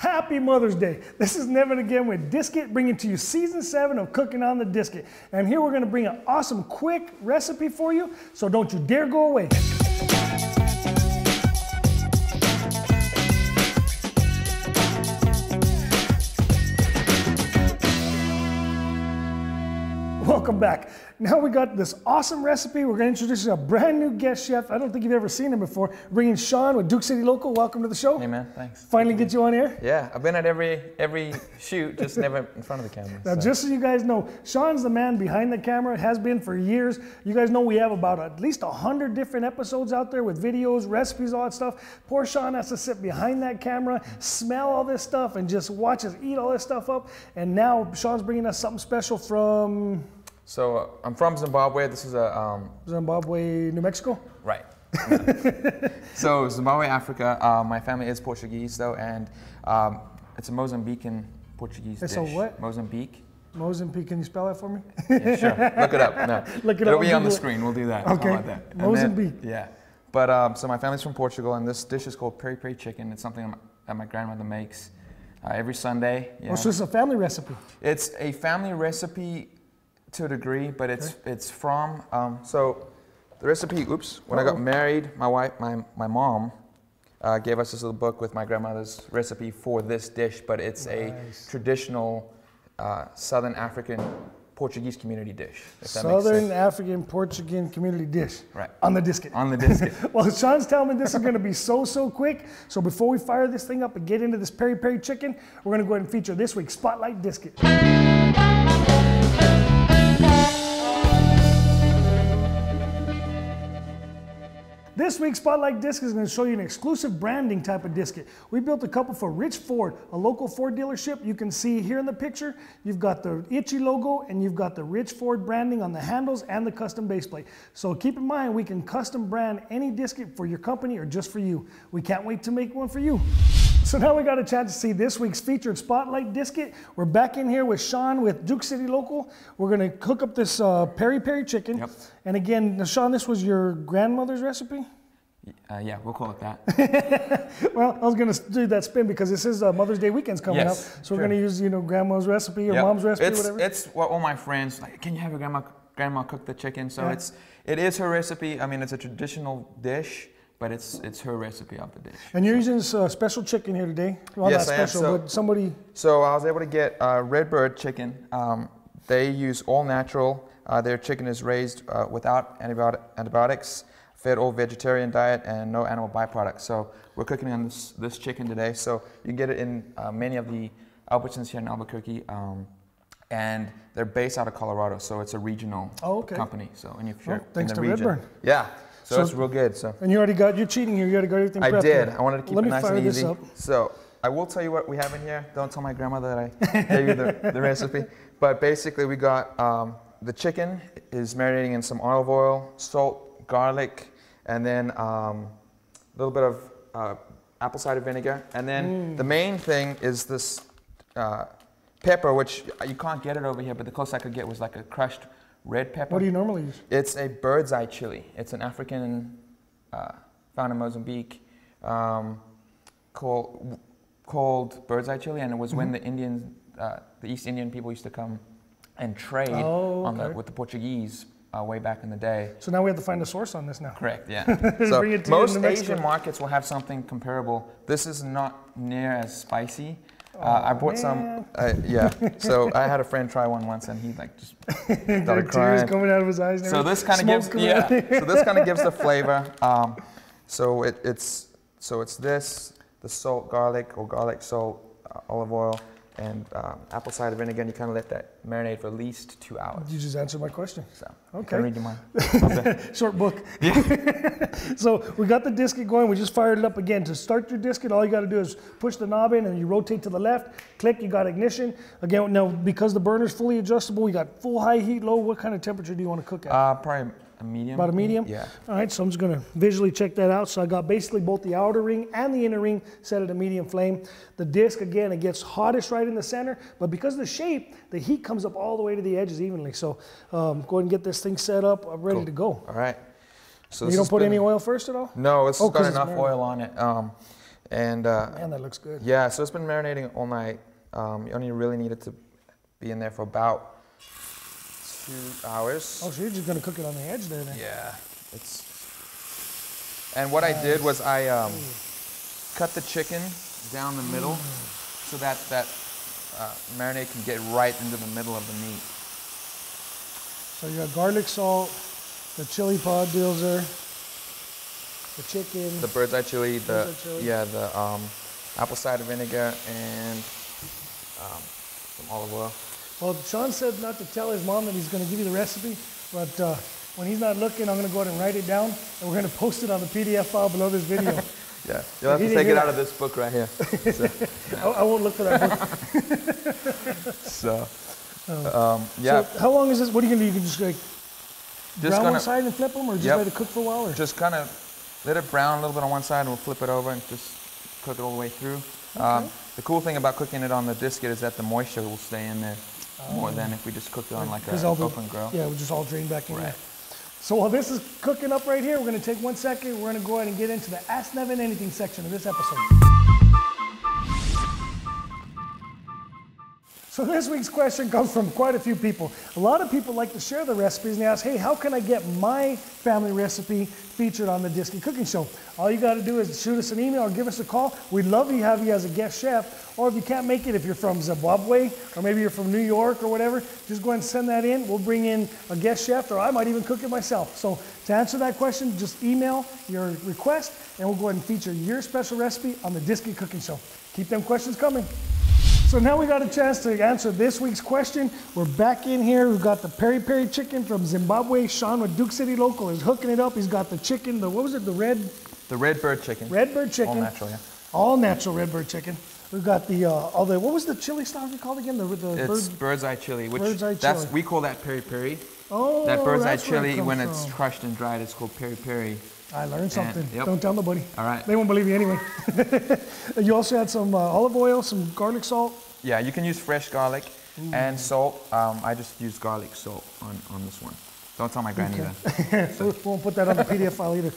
Happy Mother's Day. This is Nevin again with Disc-It, bringing to you season 7 of Cooking on the Disc-It. And here we're gonna bring an awesome quick recipe for you, so don't you dare go away. Welcome back. Now we got this awesome recipe. We're going to introduce you to a brand new guest chef. I don't think you've ever seen him before. Bringing Sean with Duke City Local. Welcome to the show. Hey man, thanks. Finally get you on air. Yeah, I've been at every shoot, just never in front of the camera. Now, just so you guys know, Sean's the man behind the camera. Has been for years. You guys know we have about at least 100 different episodes out there with videos, recipes, all that stuff. Poor Sean has to sit behind that camera, smell all this stuff, and just watch us eat all this stuff up. And now Sean's bringing us something special from... So I'm from Zimbabwe. This is a Zimbabwe, New Mexico? Right. So Zimbabwe, Africa. My family is Portuguese though, and it's a Mozambican Portuguese dish. It's a what? Mozambique. Mozambique, can you spell that for me? Yeah, sure. Look it up. No. Look it It'll up. be on the screen. We'll do that. Okay. Like that. Mozambique. Then, yeah. But so my family's from Portugal, and this dish is called Peri Peri Chicken. It's something that my grandmother makes every Sunday. Yeah. Oh, so it's a family recipe? It's a family recipe to a degree, but it's from so the recipe. Oops! When I got married, my mom gave us this little book with my grandmother's recipe for this dish, but it's a traditional Southern African Portuguese community dish. Southern African Portuguese community dish. Right. On the Disc-It. On the Disc-It. Well, Sean's telling me this is going to be so quick. So before we fire this thing up and get into this Peri Peri chicken, we're going to go ahead and feature this week's Spotlight Disc-It. This week's Spotlight Disc is going to show you an exclusive branding type of Disc-It. We built a couple for Rich Ford, a local Ford dealership. You can see here in the picture, you've got the Itchy logo and you've got the Rich Ford branding on the handles and the custom base plate. So keep in mind, we can custom brand any Disc-It for your company or just for you. We can't wait to make one for you. So now we got a chance to see this week's featured Spotlight Disc-It. We're back in here with Sean with Duke City Local. We're going to cook up this Peri Peri chicken. Yep. And again, Sean, this was your grandmother's recipe? Yeah, we'll call it that. Well, I was going to do that spin because this is Mother's Day weekend's coming up. So we're going to use, grandma's recipe or mom's recipe, whatever. It's what all my friends, like, can you have your grandma cook the chicken? So it is her recipe. I mean, it's a traditional dish, but it's her recipe of the dish. And you're using this special chicken here today? Well, yes, not special, I am. but somebody... So I was able to get Redbird chicken. They use all natural. Their chicken is raised without antibiotics, fed all vegetarian diet, and no animal byproducts. So we're cooking on this chicken today. So you can get it in many of the Albertsons here in Albuquerque. And they're based out of Colorado, so it's a regional company. So and if you're thanks in the to region, Redbird. yeah. So it's real good. So and you're cheating here. You already got everything prepped. I did. Here. I wanted to keep it nice and easy. This up. So I will tell you what we have in here. Don't tell my grandmother that I gave you the recipe. But basically, we got the chicken is marinating in some olive oil, salt, garlic, and then a little bit of apple cider vinegar. And then the main thing is this pepper, which you can't get it over here, but the closest I could get was like a crushed red pepper. What do you normally use? It's a bird's eye chili. It's an African, found in Mozambique, called bird's eye chili, and it was when the East Indian people used to come and trade with the Portuguese way back in the day. So now we have to find a source on this now. Correct, yeah. So most Asian markets will have something comparable. This is not near as spicy. I bought some, yeah. So I had a friend try one once, and he like just started crying. Tears coming out of his eyes. And so this kind of gives, So this kind of gives the flavor. So it's this, the salt, garlic, or garlic, salt, olive oil, and apple cider vinegar, and you kind of let that marinate for at least 2 hours. You just answered my question. So, okay. Can I read your mind? Short book. Yeah. So we got the Disc-It going. We just fired it up again. To start your Disc-It, all you got to do is push the knob in and you rotate to the left. Click, you got ignition. Again, now because the burner's fully adjustable, you got full, high, heat, low. What kind of temperature do you want to cook at? Probably a medium. About a medium? Yeah. All right, so I'm just going to visually check that out. So I got basically both the outer ring and the inner ring set at a medium flame. The disc, again, it gets hottest right in the center, but because of the shape, the heat comes up all the way to the edges evenly. So go ahead and get this thing set up. I'm ready to go. All right. So you don't put any oil first at all? No, it's got enough oil on it. And man, that looks good. yeah, so it's been marinating all night. You only really need it to be in there for about 2 hours. Oh, so you're just gonna cook it on the edge there then? Yeah, and what I did was I cut the chicken down the middle so that marinade can get right into the middle of the meat. So you got garlic salt, the chili pod deals there, the chicken. The bird's eye chili, the apple cider vinegar, and some olive oil. Well, Sean said not to tell his mom that he's going to give you the recipe, but when he's not looking, I'm going to go ahead and write it down, and we're going to post it on the PDF file below this video. Yeah, you'll have to take it out of this book right here. So, I won't look for that book. So, yeah. So how long is this? What are you going to do? You can just like brown one side and flip them, or just let it cook for a while? Or? Just kind of let it brown a little bit on one side, and we'll flip it over and just cook it all the way through. Okay. The cool thing about cooking it on the disket is that the moisture will stay in there more than if we just cooked it on like an open grill. Yeah, we'll just all drain back in there. So while this is cooking up right here, we're going to take 1 second. We're going to go ahead and get into the Ask Nevin Anything section of this episode. So this week's question comes from quite a few people. A lot of people like to share the recipes and they ask, hey, how can I get my family recipe featured on the Disky Cooking Show? All you got to do is shoot us an email or give us a call. We'd love to have you as a guest chef. Or if you can't make it, if you're from Zimbabwe or maybe you're from New York or whatever, just go ahead and send that in. We'll bring in a guest chef, or I might even cook it myself. So to answer that question, just email your request and we'll go ahead and feature your special recipe on the Disky Cooking Show. Keep them questions coming. So now we got a chance to answer this week's question. We're back in here. We've got the Peri Peri Chicken from Zimbabwe. Sean with Duke City Local is hooking it up. He's got the chicken, what was it, the red? The red bird chicken. Red bird chicken. All natural, yeah. All natural red bird chicken. We've got the, what was the chili style you called again? It's bird's eye chili. We call that peri peri. Oh, that bird's eye chili, when it's crushed and dried, it's called peri peri. I learned something. Don't tell nobody. All right. They won't believe you anyway. You also had some olive oil, some garlic salt. Yeah, you can use fresh garlic and salt. I just use garlic salt on this one. Don't tell my granny that. We won't put that on the PDF file either.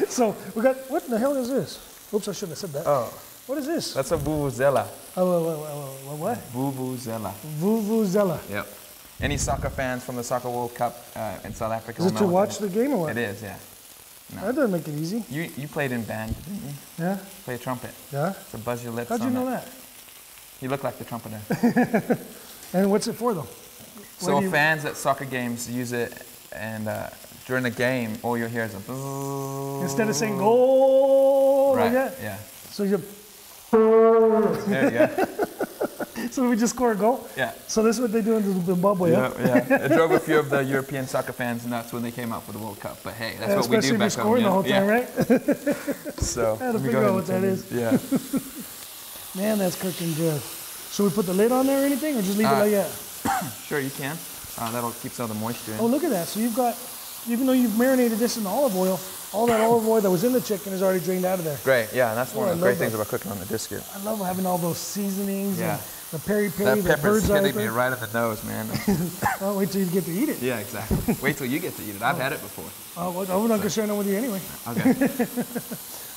So we got, what the hell is this? Oops, I shouldn't have said that. Oh. What is this? That's a vuvuzela. Oh, what? Vuvuzela. Vuvuzela. Yep. Any soccer fans from the Soccer World Cup in South Africa? Is it to watch the game or what? It is, yeah. No. That doesn't make it easy. You played in band, didn't you? Yeah. Play a trumpet. Yeah. So buzz your lips. How'd you know that? You look like the trumpeter. And what's it for though? So fans at soccer games use it, and during the game, all you'll hear is a bzzz. Instead of saying goal, right. Like that? Yeah. So you. There you go. So we just score a goal? Yeah. So this is what they do in Zimbabwe, yeah? Yeah. It drove a few of the European soccer fans nuts when they came out for the World Cup. But hey, that's what we do back home. Especially if you're scoring the whole time, right? So I had to figure out what that is. Yeah. Man, that's cooking good. Should we put the lid on there or anything, or just leave it like that? Sure, you can. That'll keep some of the moisture in. Oh, look at that. So you've got, even though you've marinated this in olive oil, all that olive oil that was in the chicken is already drained out of there. Great, yeah, and that's one of the great things about cooking on the disket. I love having all those seasonings and the peri peri, that the bird's eye. That pepper's hitting me right in the nose, man. Well, wait till you get to eat it. Yeah, exactly. Wait till you get to eat it. I've had it before. Oh, well, I'm not going to share that with you anyway. Okay.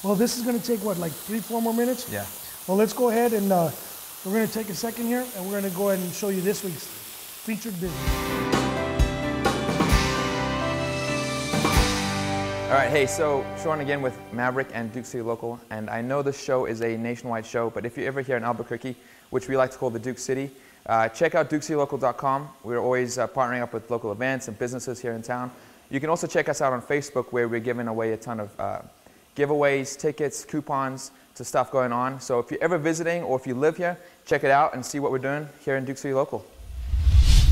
Well, this is going to take, what, like 3-4 more minutes? Yeah. Well, let's go ahead and we're going to take a second here, and we're going to go ahead and show you this week's featured business. All right, hey, so Sean again with Maverick and Duke City Local, and I know this show is a nationwide show, but if you're ever here in Albuquerque, which we like to call the Duke City, check out DukeCityLocal.com. We're always partnering up with local events and businesses here in town. You can also check us out on Facebook, where we're giving away a ton of giveaways, tickets, coupons to stuff going on. So if you're ever visiting or if you live here, check it out and see what we're doing here in Duke City Local.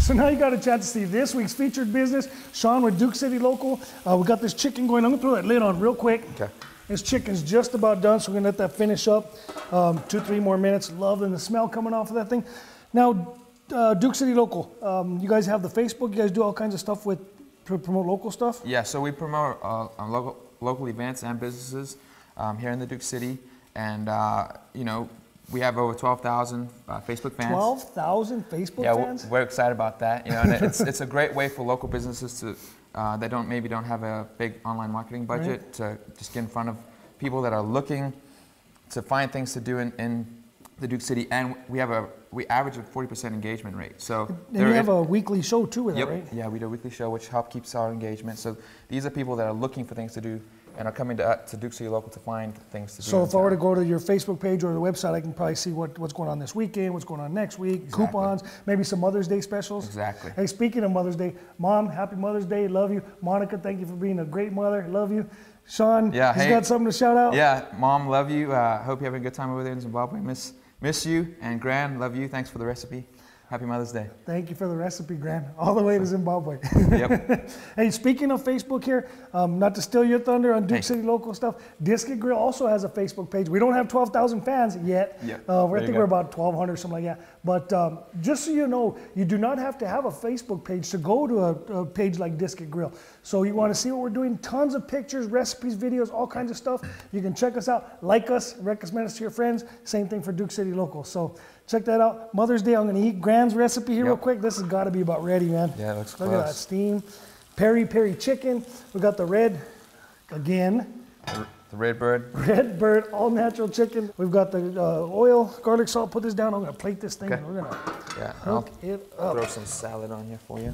So now you got a chance to see this week's featured business. Sean with Duke City Local. We got this chicken going. I'm gonna throw that lid on real quick. Okay. This chicken's just about done, so we're gonna let that finish up. 2-3 more minutes. Loving the smell coming off of that thing. Now, Duke City Local, you guys have the Facebook. You guys do all kinds of stuff to promote local stuff? Yeah, so we promote local events and businesses here in the Duke City. And, you know, we have over 12,000 Facebook fans. 12,000 Facebook fans? Yeah, we're excited about that. You know, and it's a great way for local businesses to that maybe don't have a big online marketing budget to just get in front of people that are looking to find things to do in the Duke City, and we average a 40% engagement rate. So and you have a weekly show too with that, right? Yeah, we do a weekly show, which helps keeps our engagement. So these are people that are looking for things to do and are coming to Duke City Local to find things to do. So if I were to go to your Facebook page or the website, I can probably see what's going on this weekend, what's going on next week, exactly. Coupons, maybe some Mother's Day specials. Exactly. Hey, speaking of Mother's Day, Mom, happy Mother's Day, love you. Monica, thank you for being a great mother, love you. Sean, yeah, he's got something to shout out? Yeah, Mom, love you. Hope you're having a good time over there in Zimbabwe. Miss you. And Gran, love you. Thanks for the recipe. Happy Mother's Day. Thank you for the recipe, Gran. All the way to Zimbabwe. Yep. Hey, speaking of Facebook here, not to steal your thunder on Duke City Local stuff, Disket Grill also has a Facebook page. We don't have 12,000 fans yet. Yep. I think we're about 1,200, something like that. But just so you know, you do not have to have a Facebook page to go to a page like Disket Grill. So you want to see what we're doing, tons of pictures, recipes, videos, all kinds of stuff. You can check us out, like us, recommend us to your friends. Same thing for Duke City Local. So check that out. Mother's Day, I'm going to eat Gran's recipe here real quick. This has got to be about ready, man. Yeah, it looks Look close. at that steam. Peri Peri Chicken. We got the red, again. The red bird. Red bird, all natural chicken. We've got the oil, garlic, salt. Put this down. I'm going to plate this thing. And we're going to hook it up. Throw some salad on here for you.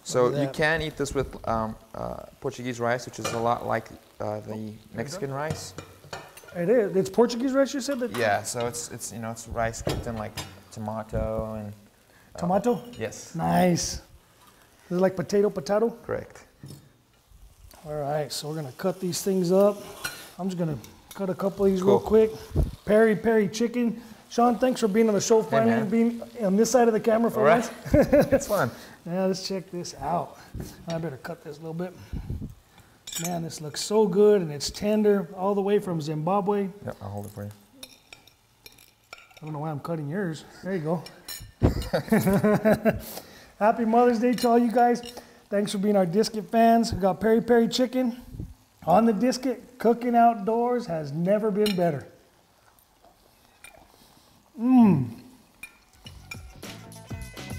So you can eat this with Portuguese rice, which is a lot like the Mexican rice. It is. It's Portuguese rice, you said? Yeah, so it's you know, it's rice cooked in like tomato and... Tomato? Yes. Nice. Is it like potato? Correct. All right, so we're gonna cut these things up. I'm just gonna cut a couple of these real quick. Peri Peri Chicken. Sean, thanks for being on the show finally, being on this side of the camera for once. It's fun. Yeah, let's check this out. I better cut this a little bit. Man, this looks so good and it's tender all the way from Zimbabwe. Yep, I'll hold it for you. I don't know why I'm cutting yours. There you go. Happy Mother's Day to all you guys. Thanks for being our Disket fans. We got Peri Peri Chicken on the Disket. Cooking outdoors has never been better.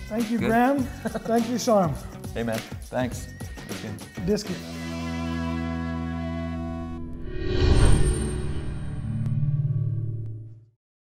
Thank you, Graham. Thank you, Sean. Hey, man. Thanks. Disket.